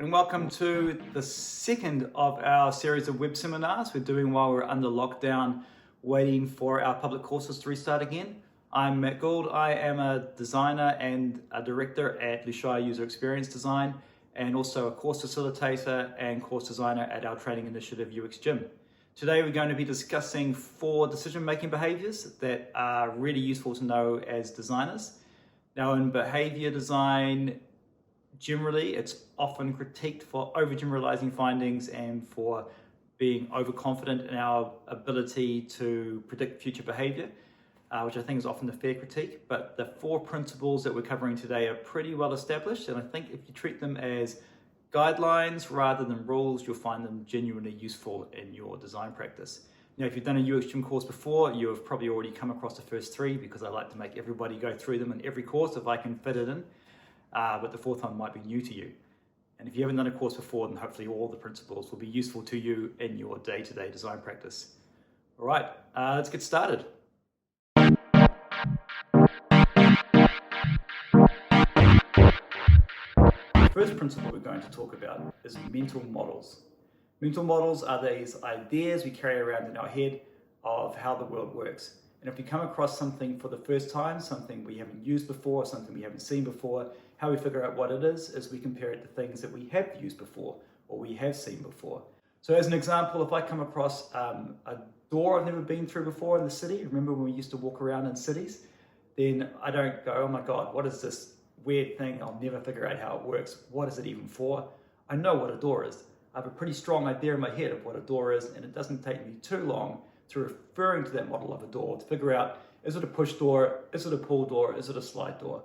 and welcome to the second of our series of web seminars we're doing while we're under lockdown, waiting for our public courses to restart again. I'm Matt Gould. I am a designer and a director at Lushai User Experience Design, and also a course facilitator and course designer at our training initiative UX Gym. Today we're going to be discussing 4 decision-making behaviors that are really useful to know as designers. Now, in behavior design, generally, it's often critiqued for overgeneralizing findings and for being overconfident in our ability to predict future behavior, which I think is often a fair critique. But the 4 principles that we're covering today are pretty well established, and I think if you treat them as guidelines rather than rules, you'll find them genuinely useful in your design practice. Now, if you've done a UX Gym course before, you have probably already come across the first 3, because I like to make everybody go through them in every course if I can fit it in. But the 4th one might be new to you. And if you haven't done a course before, then hopefully all the principles will be useful to you in your day-to-day design practice. All right, let's get started. The first principle we're going to talk about is mental models. Mental models are these ideas we carry around in our head of how the world works. And if we come across something for the first time, something we haven't used before, something we haven't seen before, how we figure out what it is we compare it to things that we have used before or we have seen before. So as an example, if I come across a door I've never been through before in the city, remember when we used to walk around in cities, then I don't go, oh my God, what is this weird thing? I'll never figure out how it works. What is it even for? I know what a door is. I have a pretty strong idea in my head of what a door is, and it doesn't take me too long to referring to that model of a door to figure out, is it a push door, is it a pull door, is it a slide door?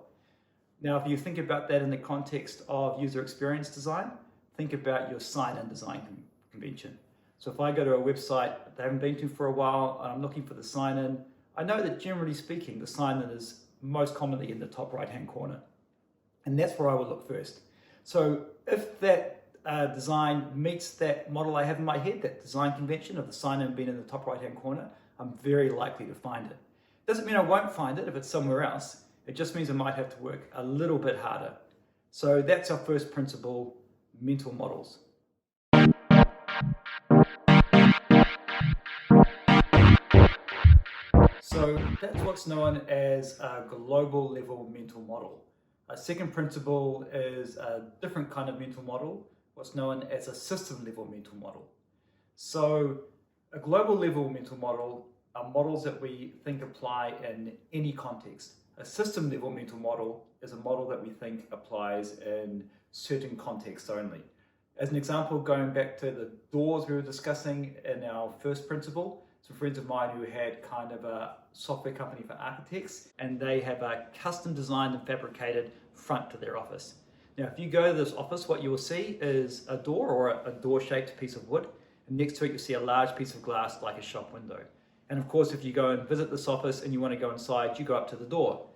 Now, if you think about that in the context of user experience design, think about your sign-in design convention. So if I go to a website that I haven't been to for a while and I'm looking for the sign-in, I know that generally speaking, the sign-in is most commonly in the top right-hand corner. And that's where I would look first. So if that design meets that model I have in my head, that design convention of the sign-in being in the top right-hand corner, I'm very likely to find it. Doesn't mean I won't find it if it's somewhere else. It just means I might have to work a little bit harder. So that's our first principle, mental models. So that's what's known as a global level mental model. A second principle is a different kind of mental model, what's known as a system level mental model. So a global level mental model are models that we think apply in any context. A system level mental model is a model that we think applies in certain contexts only. As an example, going back to the doors we were discussing in our first principle, some friends of mine who had kind of a software company for architects, and they have a custom designed and fabricated front to their office. Now, if you go to this office, what you will see is a door or a door-shaped piece of wood, and next to it you'll see a large piece of glass like a shop window. And of course, if you go and visit this office and you want to go inside, you go up to the door.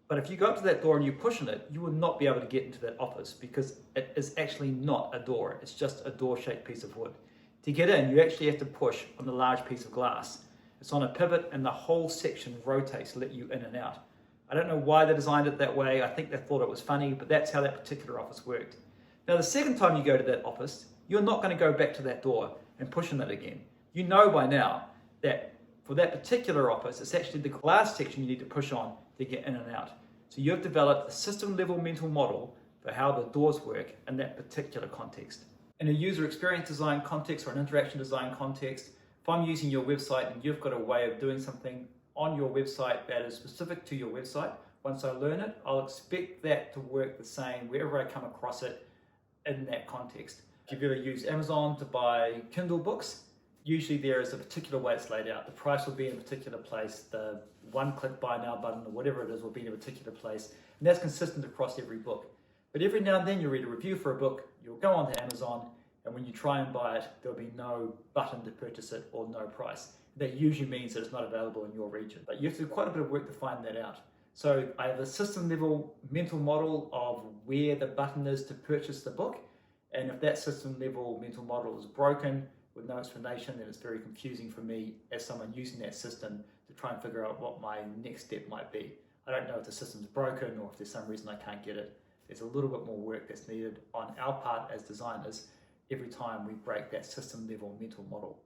But if you go up to that door and you push on it, you will not be able to get into that office because it is actually not a door. It's just a door-shaped piece of wood. To get in, you actually have to push on the large piece of glass. It's on a pivot and the whole section rotates to let you in and out. I don't know why they designed it that way. I think they thought it was funny, but that's how that particular office worked. Now, the second time you go to that office, you're not going to go back to that door and push on it again. You know by now that for that particular office, it's actually the glass section you need to push on to get in and out. So you've developed a system level mental model for how the doors work in that particular context. In a user experience design context or an interaction design context, if I'm using your website and you've got a way of doing something on your website that is specific to your website, once I learn it, I'll expect that to work the same wherever I come across it in that context. If you've ever used Amazon to buy Kindle books, usually there is a particular way it's laid out. The price will be in a particular place, the one-click buy now button or whatever it is will be in a particular place, and that's consistent across every book. But every now and then you read a review for a book, you'll go onto Amazon, and when you try and buy it, there'll be no button to purchase it or no price. That usually means that it's not available in your region. But you have to do quite a bit of work to find that out. So I have a system level mental model of where the button is to purchase the book. And if that system level mental model is broken with no explanation, then it's very confusing for me as someone using that system to try and figure out what my next step might be. I don't know if the system's broken or if there's some reason I can't get it. there's a little bit more work that's needed on our part as designers every time we break that system level mental model.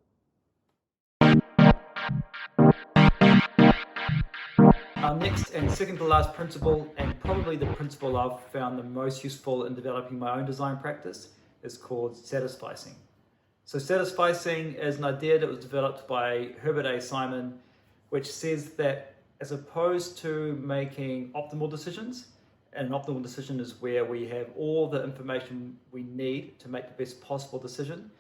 Our next and second to last principle, and probably the principle I've found the most useful in developing my own design practice, is called Satisficing. So Satisficing is an idea that was developed by Herbert A. Simon, which says that as opposed to making optimal decisions, and an optimal decision is where we have all the information we need to make the best possible decision,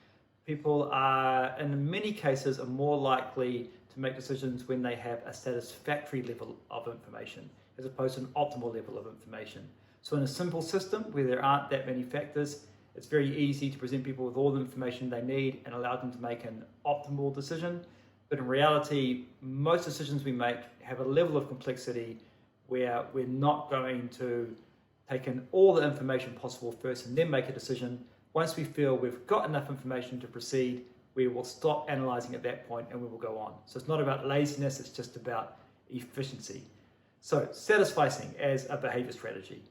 people are, in many cases, are more likely to make decisions when they have a satisfactory level of information as opposed to an optimal level of information. So in a simple system where there aren't that many factors, it's very easy to present people with all the information they need and allow them to make an optimal decision. But in reality, most decisions we make have a level of complexity where we're not going to take in all the information possible first and then make a decision. Once we feel we've got enough information to proceed, we will stop analyzing at that point and we will go on. So it's not about laziness, it's just about efficiency. So Satisficing as a behavior strategy.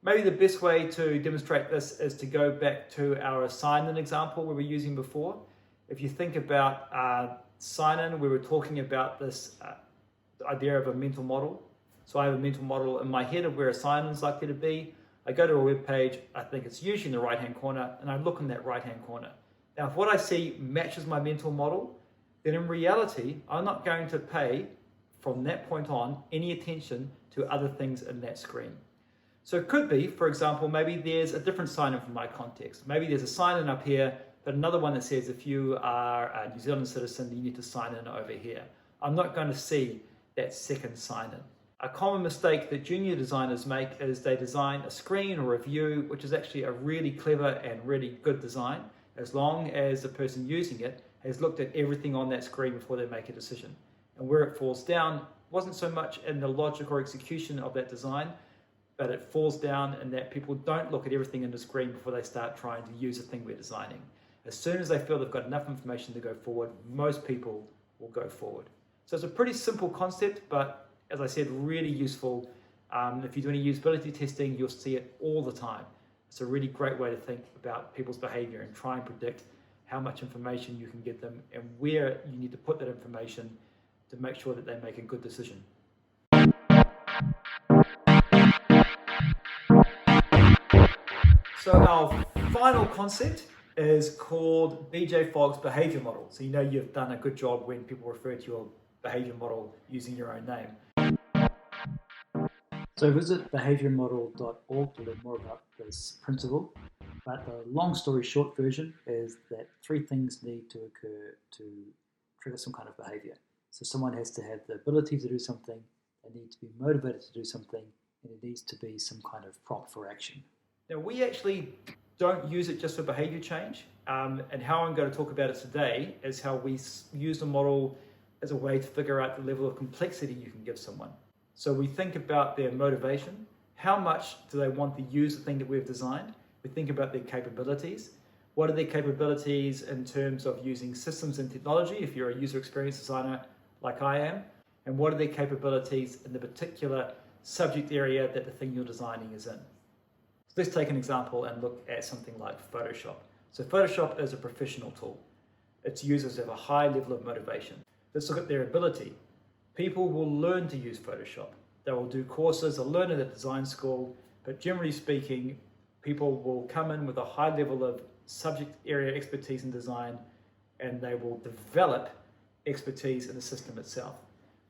Maybe the best way to demonstrate this is to go back to our sign-in example we were using before. If you think about sign-in, we were talking about this idea of a mental model. So I have a mental model in my head of where a sign-in is likely to be. I go to a web page, I think it's usually in the right-hand corner, and I look in that right-hand corner. Now, if what I see matches my mental model, then in reality, I'm not going to pay, from that point on, any attention to other things in that screen. So it could be, for example, maybe there's a different sign-in from my context. Maybe there's a sign-in up here, but another one that says if you are a New Zealand citizen, you need to sign in over here. I'm not going to see that second sign-in. A common mistake that junior designers make is they design a screen or a view, which is actually a really clever and really good design, as long as the person using it has looked at everything on that screen before they make a decision. And where it falls down wasn't so much in the logic or execution of that design, but it falls down in that people don't look at everything in the screen before they start trying to use the thing we're designing. As soon as they feel they've got enough information to go forward, most people will go forward. So it's a pretty simple concept, but as I said, really useful. If you're doing usability testing, you'll see it all the time. It's a really great way to think about people's behavior and try and predict how much information you can give them and where you need to put that information to make sure that they make a good decision. So our final concept is called BJ Fogg's behavior model. So you know you've done a good job when people refer to your behavior model using your own name. So visit behaviourmodel.org to learn more about this principle. But the long story short version is that three things need to occur to trigger some kind of behavior. So someone has to have the ability to do something, they need to be motivated to do something, and it needs to be some kind of prompt for action. Now we actually don't use it just for behavior change, and how I'm going to talk about it today is how we use the model as a way to figure out the level of complexity you can give someone. So we think about their motivation, how much do they want to use the thing that we've designed, we think about their capabilities, what are their capabilities in terms of using systems and technology if you're a user experience designer like I am, and what are their capabilities in the particular subject area that the thing you're designing is in. So let's take an example and look at something like Photoshop. So Photoshop is a professional tool. Its users have a high level of motivation. Let's look at their ability. People will learn to use Photoshop. They will do courses, they'll learn it at design school, but generally speaking, people will come in with a high level of subject area expertise in design, and they will develop expertise in the system itself.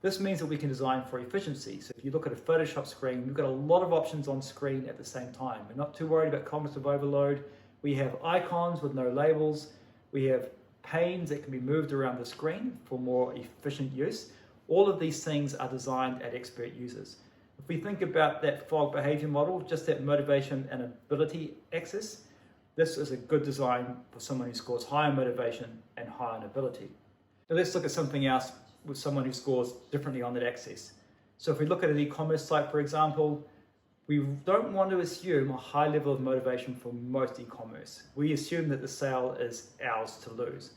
This means that we can design for efficiency. So if you look at a Photoshop screen, we've got a lot of options on screen at the same time. We're not too worried about cognitive overload. We have icons with no labels. We have panes that can be moved around the screen for more efficient use. All of these things are designed at expert users. If we think about that Fogg behavior model, just that motivation and ability axis, this is a good design for someone who scores high on motivation and high on ability. Now let's look at something else with someone who scores differently on that axis. So if we look at an e-commerce site, for example, we don't want to assume a high level of motivation for most e-commerce. We assume that the sale is ours to lose.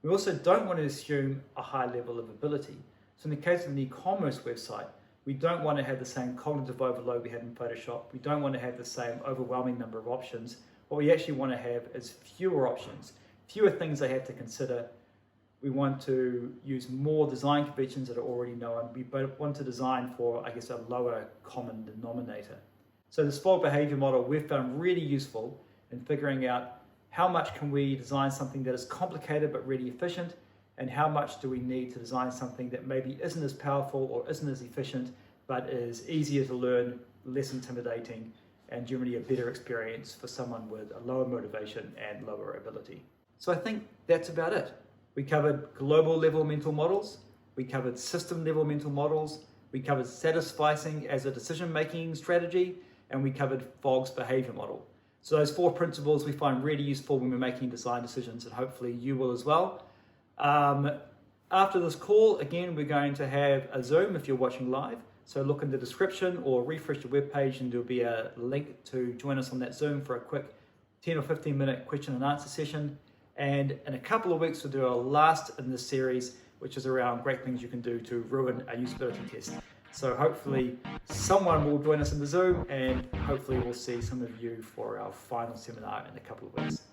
We also don't want to assume a high level of ability. So in the case of an e-commerce website, We don't want to have the same cognitive overload we had in Photoshop. We don't want to have the same overwhelming number of options. What we actually want to have is fewer options, fewer things they have to consider. We want to use more design conventions that are already known. We want to design for, I guess, a lower common denominator. So the spoiled behavior model we've found really useful in figuring out how much can we design something that is complicated but really efficient, and how much do we need to design something that maybe isn't as powerful or isn't as efficient, but is easier to learn, less intimidating, and generally a better experience for someone with a lower motivation and lower ability. So I think that's about it. We covered global level mental models, we covered system level mental models, we covered Satisficing as a decision-making strategy, and we covered Fogg's behavior model. So those 4 principles we find really useful when we're making design decisions, and hopefully you will as well. After this call, again, we're going to have a Zoom if you're watching live. So look in the description or refresh the webpage and there'll be a link to join us on that Zoom for a quick 10 or 15 minute question and answer session. And in a couple of weeks, we'll do our last in this series, which is around great things you can do to ruin a usability test. So hopefully someone will join us in the Zoom, and hopefully we'll see some of you for our final seminar in a couple of weeks.